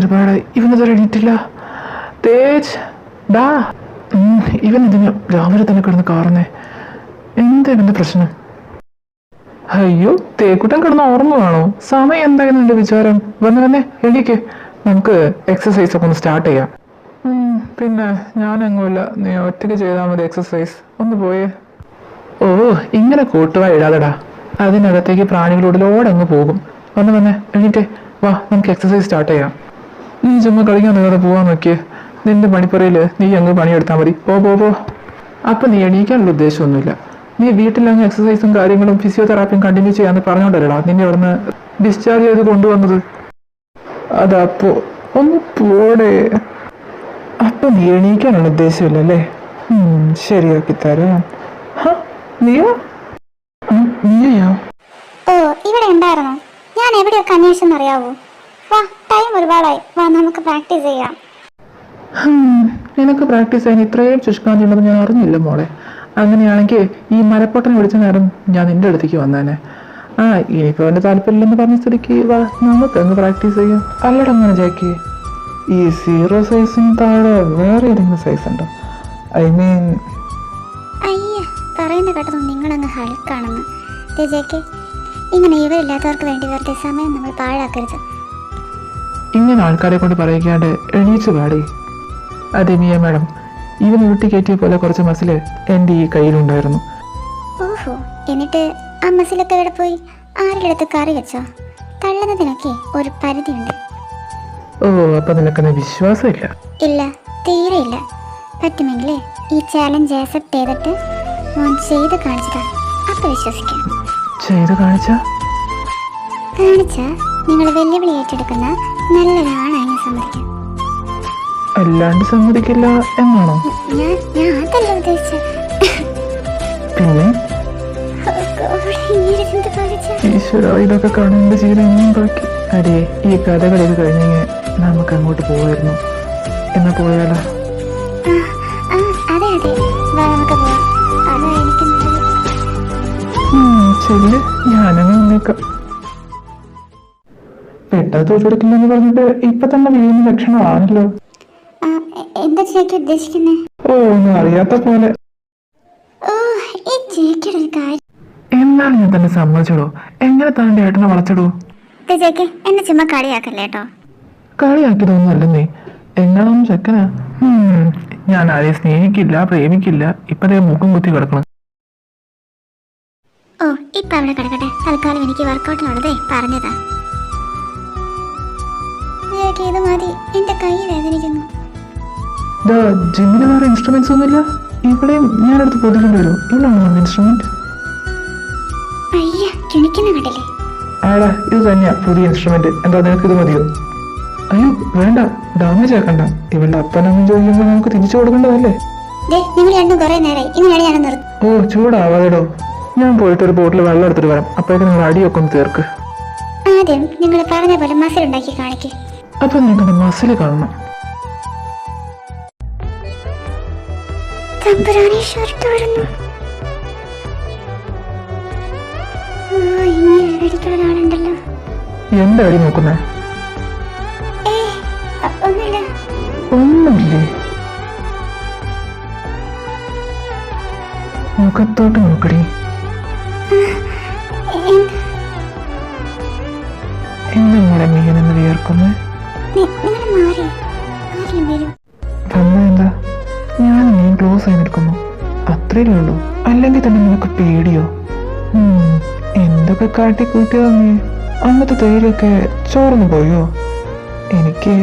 ഒരുപാടായി. ഇവനിതുവരെ എണീറ്റില്ല. തേജ് ഡാ, ഇവൻ ഇതിന് രാവിലെ തന്നെ കിടന്ന് കാറുന്നേ. എന്താ ഇവന്റെ പ്രശ്നം? അയ്യോ, തേക്കുട്ടൻ കിടന്ന് ഓർമ്മയാണോ? സമയം എന്തായിരുന്നു എന്റെ വിചാരം? വന്നെ എണീക്ക്, നമുക്ക് എക്സസൈസ് ഒക്കെ ഒന്ന് സ്റ്റാർട്ട് ചെയ്യാം. പിന്നെ ഞാനെങ്ങുമില്ല, നീ ഒറ്റയ്ക്ക് ചെയ്താൽ മതി എക്സസൈസ്. ഒന്ന് പോയേ. ഓ, ഇങ്ങനെ കൂട്ടുവായി ഇടാതെടാ, അതിനകത്തേക്ക് പ്രാണികളോടിലോടങ്ങ് പോകും. വന്നെ എണീറ്റേ, വാ നമുക്ക് എക്സസൈസ് സ്റ്റാർട്ട് ചെയ്യാം. നീ ചുമ്മാ കളിക്കാൻ നിങ്ങളുടെ പോവാൻ നോക്കിയേ. നിന്റെ പണിപ്പുറയിൽ നീ അങ്ങ് പണിയെടുത്താൽ മതി. പോ. അപ്പം നീ എണീക്കാനുള്ള ഉദ്ദേശമൊന്നുമില്ല. നീ വീട്ടിലങ്ങ് എക്സസൈസും കാര്യങ്ങളും ഫിസിയോതെറാപ്പിയും കണ്ടിന്യൂ ചെയ്യാന്ന് പറഞ്ഞോണ്ടല്ലടാ നിന്നെ അവിടുന്ന് ഡിസ്ചാർജ് ചെയ്ത് കൊണ്ടുവന്നത്. അതപ്പോ ഒന്ന് പോടേ. അപ്പൊ നീ എണീക്കാനുള്ള ഉദ്ദേശമില്ലല്ലേ? ശരിയാക്കി തരാം. നീയോ? ഓ, ഇവിടെ ഉണ്ടായിരുന്നോ? ഞാൻ എവിടെയൊക്കെ അന്വേഷിച്ചെന്നറിയാവോ? വാ, ടൈം ഒരുപാടായി, വാ നമുക്ക് പ്രാക്ടീസ് ചെയ്യാം. നിനക്ക് പ്രാക്ടീസ് ചെയ്യാൻ ഇത്രയും ശുഷ്കാന്തി ഉണ്ടെന്ന് ഞാൻ അറിഞ്ഞില്ല മോളെ. അങ്ങനെയാണെങ്കിൽ ഈ മരപ്പൊട്ടൻ വിളിച്ച നേരം ഞാൻ നിന്റെ അടുത്തേക്ക് വന്നേനെ. ഇനിയിപ്പോ അവന്റെ താല്പര്യമില്ലെന്ന് പറഞ്ഞ സ്ഥിതിക്ക് വാ നമുക്ക് അങ്ങ് പ്രാക്ടീസ് ചെയ്യാം. അല്ലടങ്ങനെ ജാക്കി, ഈ 0 സൈസിന് താഴെ വേറെ ഏതെങ്കിലും സൈസ് ഉണ്ടോ? ഐ മീൻ അയ്യ, പറയുന്ന കേട്ടത് നിങ്ങളങ്ങ് ഹൾക്കാണെന്ന്. ജേക്കെ, ഇങ്ങനെ ഇവരില്ലാത്തവർക്ക് വേണ്ടി വെറുതെ സമയം നമ്മൾ പാഴാക്കരുത്. ഇങ്ങനെ ആൾക്കാരെ കൊണ്ട് പറയിക്കാണ്ട് എണീച്ചു പാടി. അതെ മിയ മാഡം, ഇവൻ ഊട്ടി കയറ്റിയ പോലെ കുറച്ച് മസില് എൻ്റെ ഈ കയ്യിലുണ്ടായിരുന്നു. ഓഹോ, എന്നിട്ട് ആ മസിലൊക്കെ എവിടെ പോയി? ആരുടെ അടുത്ത് കറി വെച്ചോ? തള്ളുന്നതിനൊക്കെ ഒരു പരിധിയുണ്ട്. ഓ, അപ്പൊ നിനക്കെന്നെ വിശ്വാസമില്ല? ഇല്ല, തീരെ ഇല്ല. പറ്റുമെങ്കിലേ ഈ ചാലഞ്ച് ആക്സെപ്റ്റ് ചെയ്തിട്ട് മോൻ ചെയ്ത് കാണിച്ചതാ, അപ്പൊ വിശ്വസിക്കാം. ചെയ്ത് കാണിച്ചാ നിങ്ങൾ വെല്ലുവിളി ഏറ്റെടുക്കുന്ന നല്ലൊരാണായി ഞാൻ സമ്മതിക്കാം. അല്ലാണ്ട് സമ്മതിക്കില്ല എന്നാണോ? ഞാൻ അതല്ല ഉദ്ദേശിച്ചത്. പിന്നെ ഈശ്വര, ഇതൊക്കെ കാണേണ്ട ജീവിതം എന്നും ബാക്കി. അതെ, ഈ കഥകളൊക്കെ കഴിഞ്ഞെങ്കിൽ നമുക്ക് അങ്ങോട്ട് പോവായിരുന്നു. എന്നാ പോയാലോ? അതെ, നമുക്ക് പോവാം. അതാ എനിക്ക് ശരി, ഞാനങ്ങ് വന്നേക്കാം. പെട്ടെന്ന് തോറ്റെടുക്കില്ലെന്ന് പറഞ്ഞിട്ട് ഇപ്പൊ തന്നെ വീഴുന്ന ലക്ഷണമാണല്ലോ. എന്താ ചേച്ചി ഉദ്ദേശിക്കുന്നേ? ഓ, ഒന്നും അറിയാത്ത പോലെ. എന്നാലും ഞാൻ തന്നെ സമ്മതിച്ചടോ. എങ്ങനെ താൻ്റെ ഏട്ടനെ വളച്ചടോ? എന്നെ ചുമ്മാ കളിയാക്കല്ലേ കേട്ടോ. കളിയാക്കിയതൊന്നും അല്ലെന്നേ, എങ്ങനെയും ചെക്കനാ. ഞാൻ ആരെയും സ്നേഹിക്കില്ല, പ്രേമിക്കില്ല. ഇപ്പതേ മുഖം കുത്തി കിടക്കണം. ഓ, ഇപ്പൊ അവിടെ കിടക്കട്ടെ. തൽക്കാലം എനിക്ക് വർക്കൗട്ടിനുള്ളതേ പറഞ്ഞതാ. ഇത് മതി, എന്റെ കൈ വേദനിക്കുന്നു. ജിമ്മിന് വേറെ ഇൻസ്ട്രുമെന്റ്സ് ഒന്നുമില്ല? ഇവിടെയും ഞാനെടുത്ത് പൊതിക്കേണ്ടി വരും. ഇവിടാണോ ഇൻസ്ട്രുമെന്റ്? അയ്യ, കിണിക്കുന്ന കണ്ടില്ലേ? ആടാ, ഇത് തന്നെയാ പുതിയ ഇൻസ്ട്രുമെന്റ്. എന്താ നിനക്ക് ഇത് മതിയോ? അയ്യോ വേണ്ട, ഡാമേജ് ആക്കണ്ട. ഇവളുടെ അപ്പനമ്മ ചോദിക്കുമ്പോൾ നമുക്ക് തിരിച്ചു കൊടുക്കേണ്ടതല്ലേ? ഓ, ചൂടാവാതെടോ. ഞാൻ പോയിട്ട് ഒരു ബോട്ടിൽ വെള്ളം എടുത്തിട്ട് വരാം. അപ്പോഴേക്കും നിങ്ങൾ അടിയൊക്കെ ഒന്ന് തീർക്ക്. ആദ്യം നിങ്ങൾ പറഞ്ഞ പോലെ മസിൽ ഉണ്ടാക്കി കാണിക്കേ. അപ്പൊ നിനക്ക് മസിൽ കാണണം. എന്താ അടി നോക്കുന്നേ? ഒന്നുമില്ലേ? മുഖത്തോട്ട് നോക്കടി. എന്നെങ്ങനെ മീനെന്ന് വിയർക്കുന്നു? എന്താ ഞാൻ നീ ക്ലോസ് ആയി നിൽക്കുന്നു, അത്രയേ ഉള്ളൂ. അല്ലെങ്കിൽ തന്നെ നിനക്ക് പേടിയോ? എന്തൊക്കെ കാട്ടിക്കൂട്ടിയതാ നീ? അന്നത്തെ തേയിലൊക്കെ ചോർന്നു പോയോ? എനിക്ക്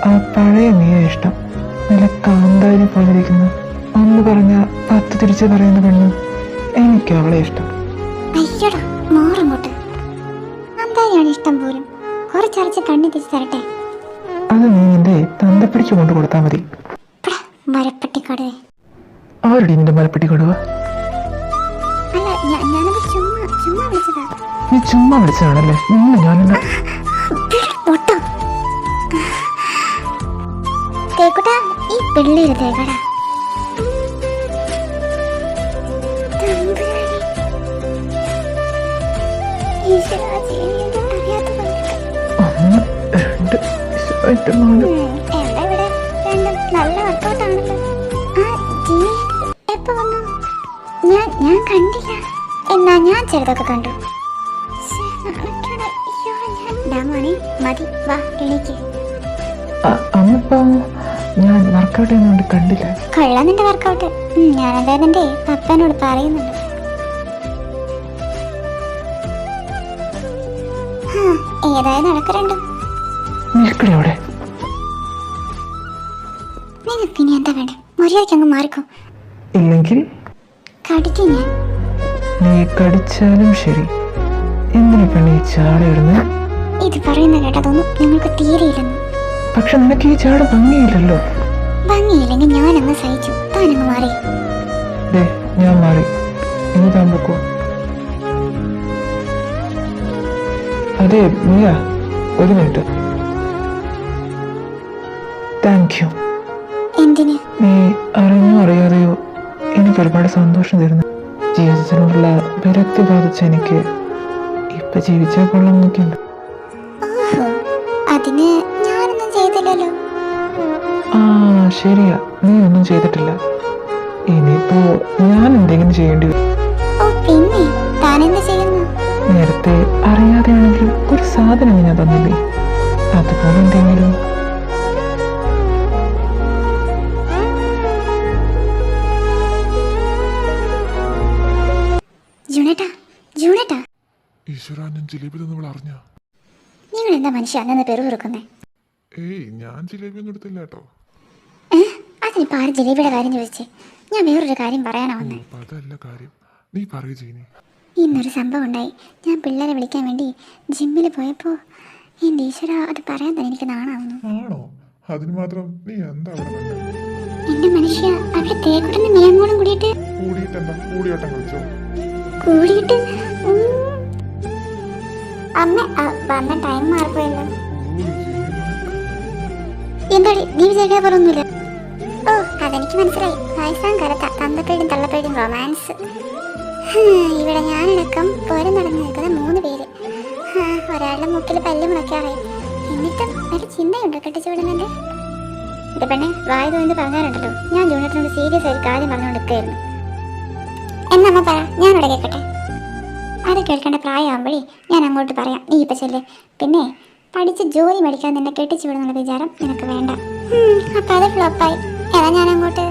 ആ പഴയ നീയെ ഇഷ്ടം. നല്ല കാന്താരി പോലെ ഇരിക്കുന്നു. ഒന്ന് പറഞ്ഞ 10 തിരിച്ചു പറയുന്ന പെണ്ണ്. എനിക്ക് അവളെ ഇഷ്ടം. അത് നീ നിന്റെ തന്തപ്പിടിച്ചു കൊണ്ട് കൊടുത്താൽ മതി. ആരുടെ നിന്റെ മരപ്പെട്ടി കൊടുവ? നീ ചുമ്മാ വിളിച്ചതാണല്ലേ? ഞാനെന്നാ ഈ പിള്ളേര് തേക്കടാ. എൻ്റെ മോന് എന്താ ഇവിടെ രണ്ടും നല്ല വർക്കൗട്ടാണല്ലോ. ആ ജിമ്മി എപ്പോ വന്നു? ഞാൻ കണ്ടില്ല. എന്നാ ഞാൻ ചെറുതൊക്കെ കണ്ടു. മോനെ മതി, വാ എണീക്ക്. അമ്മപ്പ ഞാൻ വർക്കൗട്ട് ചെയ്യുന്നോണ്ട് കണ്ടില്ല. കൊള്ളാം നിന്റെ വർക്കൗട്ട്. ഞാൻ എന്തായാലും എൻ്റെ പപ്പനോട് പറയുന്നുണ്ട്. ഏതായാലും നടക്കരണ്ടോ നിൽക്കടെ. നിങ്ങൾക്ക് ഇനി എന്താ വേണ്ടേ? മര്യാദയ്ക്ക് അങ്ങ് മാറിക്കോ, ഇല്ലെങ്കിൽ കടിക്കും ഞാൻ. നീ കടിച്ചാലും ശരി. എന്തിനാ പെണ്ണി ചാടിയിടുന്നത്? ഇത് പറയുന്ന കേട്ടതൊന്നും ഞങ്ങൾക്ക് തീരെയില്ലെന്ന്. പക്ഷെ നിനക്ക് ഈ ചാട് ഭംഗിയില്ലല്ലോ. ഭംഗിയില്ലെങ്കിൽ ഞാനങ്ങ് സഹിച്ചു, താനങ്ങ് മാറി. ഞാൻ മാറി. ഇനി താൻ പൊക്കോ. അതെ മിയ, ഒരു മിനിറ്റ്. Thank you. എന്തിന്? നീ അറിഞ്ഞോ അറിയാതെയോ എനിക്ക് ഒരുപാട് സന്തോഷം തരുന്നു. ജീവിതത്തിനോടുള്ള വിരക്തി ബാധിച്ച എനിക്ക് ഇപ്പൊ ജീവിച്ചാൽ കൊള്ളാം നോക്കിയുണ്ട്. അതിന് ഞാനൊന്നും ചെയ്തില്ലല്ലോ. ആ ശരിയാ, നീ ഒന്നും ചെയ്തിട്ടില്ല. ഇനിയിപ്പോ ഞാൻ എന്തെങ്കിലും ചെയ്യേണ്ടി വരും. ഓ പിന്നെ താനെന്ത് ചെയ്യുന്നു? നേരത്തെ അറിയാതെയാണെങ്കിൽ ഒരു സാധനം ഞാൻ തന്നില്ലേ, അതുപോലെ എന്തെങ്കിലും. നിങ്ങൾ എന്താ മനുഷ്യ അന്നെ പെറുപിറുക്കുന്നേ? ഞാൻ ജിലേബി ഒന്നും എടുത്തില്ല കേട്ടോ. അതിനിപ്പോ ആരും ജിലേബിയുടെ കാര്യം ചോദിച്ചേ? ഞാൻ വേറൊരു കാര്യം പറയാനാ വന്നേ. ഇന്നൊരു സംഭവം ഉണ്ടായി. ഞാൻ പിള്ളേരെ വിളിക്കാൻ വേണ്ടി ജിമ്മിൽ പോയപ്പോ എൻ്റെ ഈശ്വര, അത് പറയാൻ തന്നെ എനിക്ക് നാണാവുന്നു. എന്റെ മനുഷ്യ, അവിടെ തേക്കുട്ടനും മിയങ്ങോടും കൂടിയിട്ട് അമ്മ വന്ന ടൈം മാറിപ്പോയല്ലോ. എന്താടി നീ വിചാരിക്കാതെ പറയൊന്നുമില്ല? ഓ അതെനിക്ക് മനസ്സിലായി. വയസ്സാം കാലത്ത തന്തപ്പേടും തള്ളപ്പേടും റൊമാൻസ്. ഇവിടെ ഞാനടക്കം പോരെ നടന്നു നിൽക്കുന്ന 3 പേര്. ഒരാളുടെ മുക്കിൽ പല്ല് മുളയ്ക്കാറായി. എന്നിട്ടും ഒരു ചിന്തയുണ്ടോ കെട്ടിച്ചു വിടുന്നുണ്ട്? ഇത് പെണ്ണെ വായ തോന്നി പറഞ്ഞാലുണ്ടല്ലോ, ഞാൻ ജൂണിയത്തിനോട് സീരിയസ് ആയി കാര്യം പറഞ്ഞുകൊടുക്കുകയായിരുന്നു. എന്നമ്മ പറ, ഞാനിവിടെ കേൾക്കട്ടെ. അത് കേൾക്കേണ്ട പ്രായമാകുമ്പോഴേ ഞാൻ അങ്ങോട്ട് പറയാം. നീ ഇപ്പം ചെല്ലേ. പിന്നെ പഠിച്ച് ജോലി മേടിക്കാൻ നിന്നെ കെട്ടിച്ചു വിടുന്നുള്ള വിചാരം നിനക്ക് വേണ്ട. അപ്പം അത് ഫ്ലോപ്പായി. ഏതാ ഞാൻ അങ്ങോട്ട്.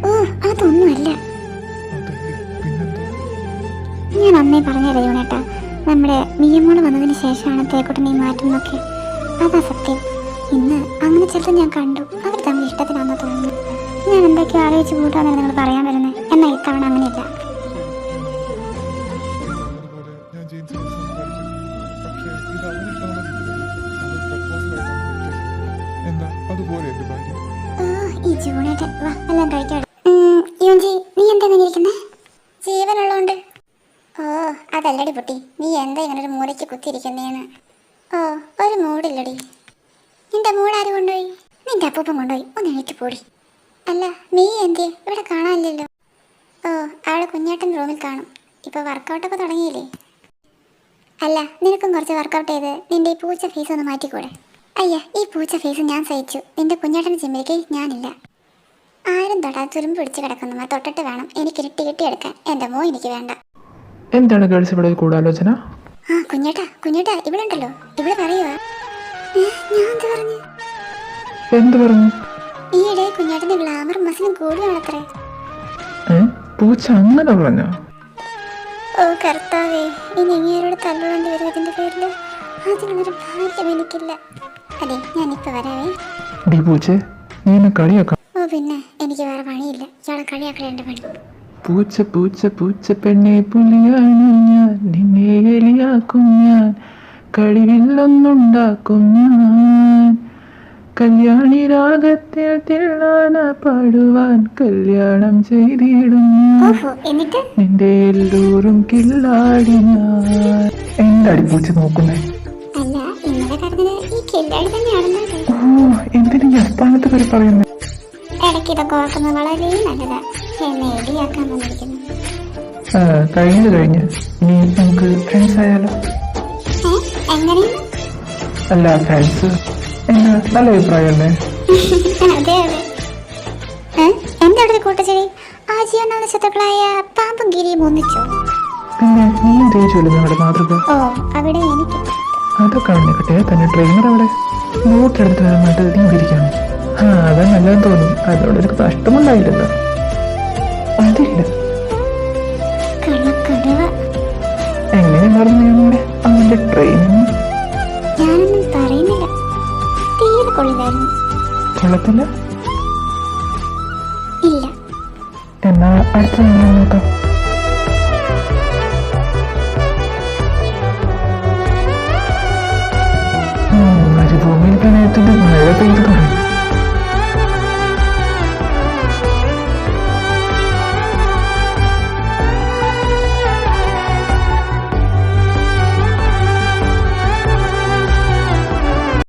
ഓ അതൊന്നുമല്ല. ഞാൻ അന്നേ പറഞ്ഞല്ലേ ജൂണേട്ടാ, നമ്മുടെ മിയമ്മോള് വന്നതിന് ശേഷമാണ് തേക്കുട്ടനെ മാറ്റുന്നൊക്കെ. അതാ സത്യം. ഇന്ന് അങ്ങനെ ചിലത് ഞാൻ കണ്ടു. അവർ തമ്മിൽ ഇഷ്ടത്തിനാണെന്ന് തോന്നുന്നു. ഞാൻ എന്തൊക്കെയോ ആലോചിച്ച് കൂട്ടാന്നാണ് നിങ്ങൾ പറയാൻ വരുന്നത്. എന്നാൽ ഇത്തവണ അങ്ങനെയില്ല. ഈ ജൂണേട്ടൻ വാ എല്ലാം കഴിക്കാം. നീ എന്താ ഇരിക്കുന്നേ? ജീവനുള്ളോണ്ട്. ഓ അതല്ലടി പൊട്ടി, നീ എന്താ ഇങ്ങനൊരു മൂലയ്ക്ക് കുത്തിയിരിക്കുന്നേന്ന്? ഓ ഒരു മൂടില്ലടി. നിന്റെ മൂടാര് കൊണ്ടുപോയി? നിന്റെ അപ്പൂപ്പൻ കൊണ്ടുപോയി. ഒന്ന് എണീറ്റ് പോടി. അല്ല നീ എന്തേ ഇവിടെ കാണാനില്ലല്ലോ? ഓ അവളെ കുഞ്ഞേട്ടൻ റൂമിൽ കാണും. ഇപ്പോൾ വർക്കൗട്ടൊക്കെ തുടങ്ങിയില്ലേ? അല്ല നിനക്കും കുറച്ച് വർക്കൗട്ട് ചെയ്ത് നിന്റെ ഈ പൂച്ച ഫേസ് ഒന്ന് മാറ്റിക്കൂടെ? അയ്യ ഈ പൂച്ച ഫേസ് ഞാൻ സഹിച്ചു. നിന്റെ കുഞ്ഞേട്ടൻ ജിമ്മിലേക്ക് ഞാനില്ല. ആരും തൊടാൻ തുരുമ്പ് പിടിച്ച് കിടക്കുന്നവ തൊട്ടിട്ട് വേണം എനിക്ക് കെട്ടിയെടുക്കാൻ. എൻ്റെ മോ എനിക്ക് വേണ്ട. എന്താണ് ഗേൾസ് ഇവിടെ കൂടാലോചന? ആ കുഞ്ഞേട്ടാ ഇവിടെ ഉണ്ടല്ലോ. ഇവിടെ പറയുവാ. ഞാൻ എന്ത് പറഞ്ഞു? ഈയിടെ കുഞ്ഞേട്ടന്റെ ഗ്ലാമർ മസിലും കൂടുകയാണത്രേ. പൂച്ച അങ്ങനെ പറഞ്ഞോ? ഓ കർത്താവേ, ഇനി ഇങ്ങേരോട് തല്ലുകൊണ്ടി വരും ഇതിന്റെ പേരില്. അതിനുള്ളൊരു ഭാഗ്യം എനിക്കില്ല. അതെ ഞാനിപ്പോ വരാവേ. ഓ പിന്നെ എനിക്ക് വേറെ പണിയില്ല. ഇയാളെ കളിയാക്കലേ എന്റെ പണി. പൂച്ച പൂച്ച പൂച്ച പെണ്ണെ പുലിയാണ് ഞാൻ, നിന്നെ എലിയാക്കും ഞാൻ, കഴിവില്ലൊന്നുണ്ടാക്കും ഞാൻ, കല്യാണി രാഗത്തിൽ തിള്ളാന പാടുവാൻ കല്യാണം ചെയ്തിടും നിന്റെ എല്ലൂരും കില്ലാടി ഞാൻ. എന്താടി പൂച്ച നോക്കുന്നേ? ഓ എന്തിനീ അസ്ഥാനത്ത് പേര് പറയുന്നത്? ഇടയ്ക്ക് ഇതൊക്കെ ഓർക്കുന്നത് വളരെ നല്ലതാ. എന്നെ എലിയാക്കാൻ വന്നിരിക്കുന്നു. കഴിഞ്ഞ് ഇനി നമുക്ക് ഫ്രണ്ട്സ് ആയാലോ? എങ്ങനെയാണ്? അല്ല ഫ്രണ്ട്സ് എന്നാ നല്ല അഭിപ്രായമല്ലേ? അതെ അതെ. എന്റെ അവിടെ കൂട്ടച്ചെടി ആ ജീവനാഥ ശത്രുക്കളായ പാമ്പും ഗിരിയും ഒന്നിച്ചോ? പിന്നെ നീ ജയിച്ചല്ലോ ഞങ്ങളുടെ മാതൃക. ഓ അവിടെ എനിക്ക് അതൊക്കെ നിൽക്കട്ടെ, തന്നെ ട്രെയിനർ അവിടെ ബോട്ടെടുത്ത് വരാനായിട്ട് നീ ഇരിക്കണം. അതാ നല്ലതെന്ന് തോന്നും. അതുകൊണ്ട് ഒരു നഷ്ടമുണ്ടായില്ലല്ലോ. അതില്ല, കള്ളക്കടവ. എങ്ങനെയുണ്ടായിരുന്നു ഞങ്ങളുടെ അവന്റെ ട്രെയിനിങ്? ഞാനൊന്നും പറയുന്നില്ല, തീരെ കൊള്ളില്ലായിരുന്നു. കൊള്ളത്തില്ല? ഇല്ല. എന്നാ അടുത്ത നോക്കാം.